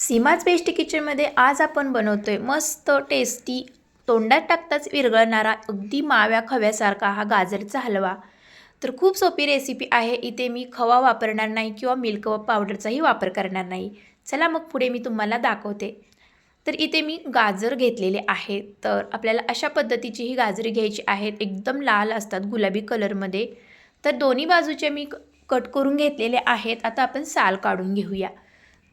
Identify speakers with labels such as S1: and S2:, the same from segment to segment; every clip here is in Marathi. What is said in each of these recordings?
S1: सीमाज बेस्ट किचनमध्ये आज आपण बनवतोय मस्त टेस्टी तोंडात टाकताच विरघळणारा अगदी माव्या खव्यासारखा हा गाजरचा हलवा। तर खूप सोपी रेसिपी आहे। इथे मी खवा वापरणार नाही किंवा मिल्क पावडरचाही वापर करणार नाही। चला मग पुढे मी तुम्हाला दाखवते। तर इथे मी गाजर घेतलेले आहे। तर आपल्याला अशा पद्धतीची ही गाजर घ्यायची आहेत, एकदम लाल असतात गुलाबी कलरमध्ये। तर दोन्ही बाजूचे मी कट करून घेतलेले आहेत। आता आपण साल काढून घेऊया।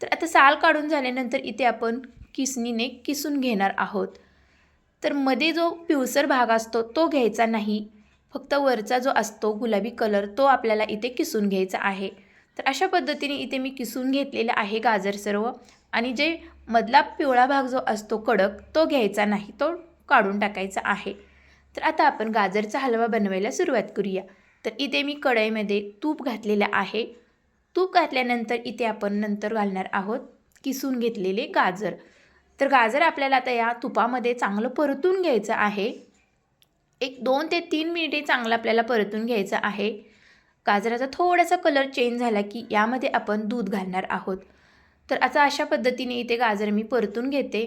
S1: तर आता साल काढून झाल्यानंतर इथे आपण किसणीने किसून घेणार आहोत। तर मध्ये जो पिवसर भाग असतो तो घ्यायचा नाही, फक्त वरचा जो असतो गुलाबी कलर तो आपल्याला इथे किसून घ्यायचा आहे। तर अशा पद्धतीने इथे मी किसून घेतलेला आहे गाजर सर्व, आणि जे मधला पिवळा भाग जो असतो कडक तो घ्यायचा नाही, तो काढून टाकायचा आहे। तर आता आपण गाजरचा हलवा बनवायला सुरुवात करूया। तर इथे मी कढईमध्ये तूप घातलेलं आहे। तूप घातल्यानंतर इथे आपण नंतर घालणार आहोत किसून घेतलेले गाजर। तर गाजर आपल्याला आता या तुपामध्ये चांगलं परतून घ्यायचं आहे। एक 2 ते 3 मिनिटे चांगलं आपल्याला परतून घ्यायचं आहे। गाजराचा थोडासा कलर चेंज झाला की यामध्ये आपण दूध घालणार आहोत। तर आता अशा पद्धतीने इथे गाजर मी परतून घेते।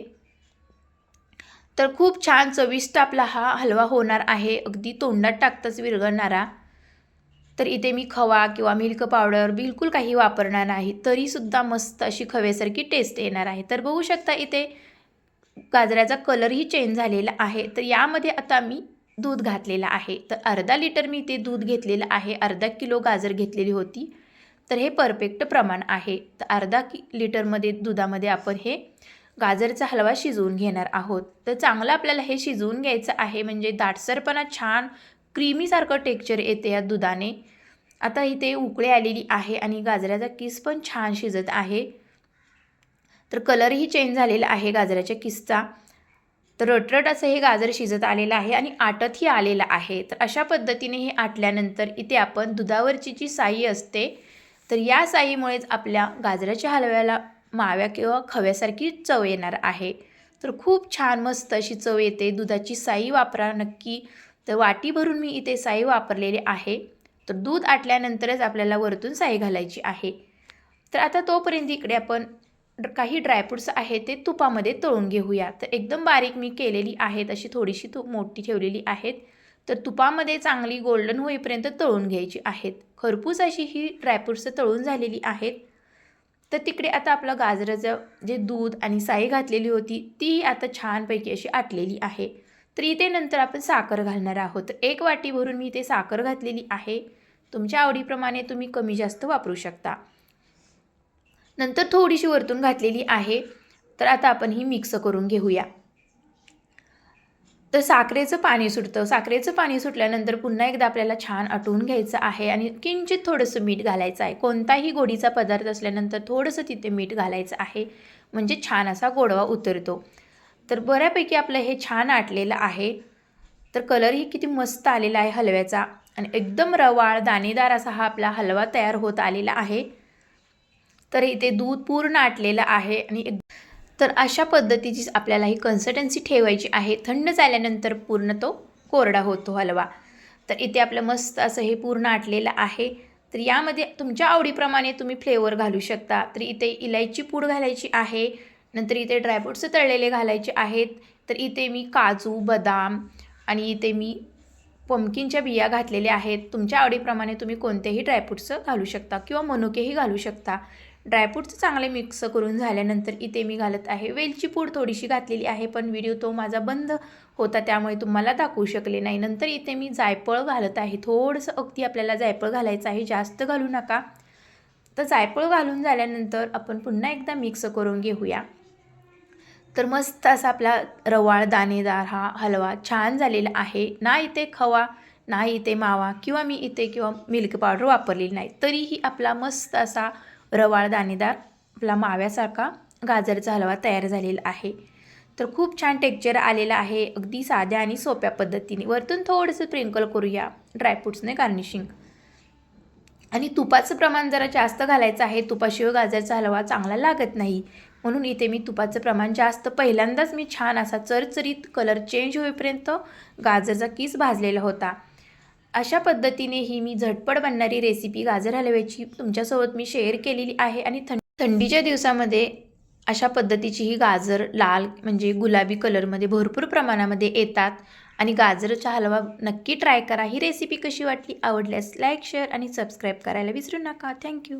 S1: तर खूप छान चविष्ट आपला हा हलवा होणार आहे, अगदी तोंडात टाकताच विरघळणारा। तर इथे मी खवा किंवा मिल्क पावडर बिलकुल काही वापरणार नाही, तरीसुद्धा मस्त अशी खव्यासारखी टेस्ट येणार आहे। तर बघू शकता इथे गाजराचा कलरही चेंज झालेला आहे। तर यामध्ये आता मी दूध घातलेलं आहे। तर अर्धा लिटर मी इथे दूध घेतलेलं आहे। अर्धा किलो गाजर घेतलेली होती, तर हे परफेक्ट प्रमाण आहे। तर अर्धा लिटरमध्ये दुधामध्ये आपण हे गाजरचा हलवा शिजवून घेणार आहोत। तर चांगलं आपल्याला हे शिजवून घ्यायचं आहे, म्हणजे दाटसरपणा छान क्रीमीसारखं टेक्स्चर येते या दुधाने। आता इथे उकळी आलेली आहे आणि गाजराचा किस पण छान शिजत आहे। तर कलरही चेंज झालेला आहे गाजराच्या किसचा। तर रटरट असं हे गाजर शिजत आलेलं आहे आणि आटतही आलेलं आहे। तर अशा पद्धतीने हे आटल्यानंतर इथे आपण दुधावरची जी साई असते, तर या साईमुळेच आपल्या गाजराच्या हलव्याला माव्या किंवा खव्यासारखी चव येणार आहे। तर खूप छान मस्त अशी चव येते। दुधाची साई वापरा नक्की। तर वाटी भरून मी इथे साई वापरलेली आहे। तर दूध आटल्यानंतरच आपल्याला वरतून साई घालायची आहे। तर आता तोपर्यंत इकडे आपण काही ड्रायफ्रूट्स आहेत ते तुपामध्ये तळून घेऊया। तर एकदम बारीक मी केलेली आहेत, अशी थोडीशी मोठी ठेवलेली आहेत। तर तुपामध्ये चांगली गोल्डन होईपर्यंत तळून घ्यायची आहेत। खरपूस अशी ही ड्रायफ्रूट्स तळून झालेली आहेत। तर तिकडे आता आपलं गाजराचं जे दूध आणि साई घातलेली होती ती आता छानपैकी अशी आटलेली आहे। तर इथे नंतर आपण साखर घालणार आहोत। तर 1 वाटी भरून मी इथे साखर घातलेली आहे। तुमच्या आवडीप्रमाणे तुम्ही कमी जास्त वापरू शकता। नंतर थोडीशी वरतून घातलेली आहे। तर आता आपण ही मिक्स करून घेऊया। तर साखरेचं पाणी सुटतं। साखरेचं पाणी सुटल्यानंतर पुन्हा एकदा आपल्याला छान आटवून घ्यायचं आहे आणि किंचित थोडंसं मीठ घालायचं आहे। कोणताही गोडीचा पदार्थ असल्यानंतर थोडंसं तिथे मीठ घालायचं आहे, म्हणजे छान असा गोडवा उतरतो। तर बऱ्यापैकी आपलं हे छान आटलेलं आहे। तर कलरही किती मस्त आलेला आहे हलव्याचा, आणि एकदम रवाळ दाणेदार असा हा आपला हलवा तयार होत आलेला आहे। तर इथे दूध पूर्ण आटलेलं आहे आणि तर अशा पद्धतीचीच आपल्याला ही कन्सिस्टन्सी ठेवायची आहे। थंड झाल्यानंतर पूर्ण तो कोरडा होतो हलवा। तर इथे आपलं मस्त असं हे पूर्ण आटलेलं आहे। तर यामध्ये तुमच्या आवडीप्रमाणे तुम्ही फ्लेवर घालू शकता। तर इथे इलायची पूड घालायची आहे। नंतर इथे ड्रायफ्रूट्स तळलेले घालायचे आहेत। तर इथे मी काजू बदाम आणि इथे मी पंपकिनच्या बिया घातलेल्या आहेत। तुमच्या आवडीप्रमाणे तुम्ही कोणतेही ड्रायफ्रूट्स घालू शकता किंवा मनुकेही घालू शकता। ड्रायफ्रूट्स चांगले मिक्स करून झाल्यानंतर इथे मी घालत आहे वेलची पूड थोडीशी घातलेली आहे, पण व्हिडिओ तो माझा बंद होता त्यामुळे तुम्हाला दाखवू शकले नाही। नंतर इथे मी जायफळ घालत आहे। थोडंसं अगदी आपल्याला जायफळ घालायचं आहे, जास्त घालू नका। तर जायफळ घालून झाल्यानंतर आपण पुन्हा एकदा मिक्स करून घेऊया। तर मस्त असा आपला रवाळ दाणेदार हा हलवा छान झालेला आहे। ना इथे खवा ना इथे मावा किंवा मी इथे मिल्क पावडर वापरलेली नाही, तरीही आपला मस्त असा रवाळ दाणेदार आपला माव्यासारखा गाजरचा हलवा तयार झालेला आहे। तर खूप छान टेक्स्चर आलेला आहे, अगदी साध्या आणि सोप्या पद्धतीने। वरतून थोडंसं स्प्रिंकल करूया ड्रायफ्रूट्सने गार्निशिंग, आणि तुपाचं प्रमाण जरा जास्त घालायचं आहे। तुपाशिवाय गाजरचा हलवा चांगला लागत नाही, म्हणून इथे मी तुपाचं प्रमाण जास्त। पहिल्यांदाच मी छान असा चरचरीत कलर चेंज होईपर्यंत गाजरचा किस भाजलेला होता। अशा पद्धतीने ही मी झटपट बनणारी रेसिपी गाजर हलव्याची तुमच्यासोबत मी शेअर केलेली आहे। आणि थंडीच्या दिवसामध्ये अशा पद्धतीची ही गाजर लाल म्हणजे गुलाबी कलरमध्ये भरपूर प्रमाणामध्ये येतात. आणि गाजरचा हलवा नक्की ट्राय करा. ही रेसिपी कशी वाटली, आवडल्यास लाईक शेअर आणि सबस्क्राईब करायला विसरू नका. थँक्यू.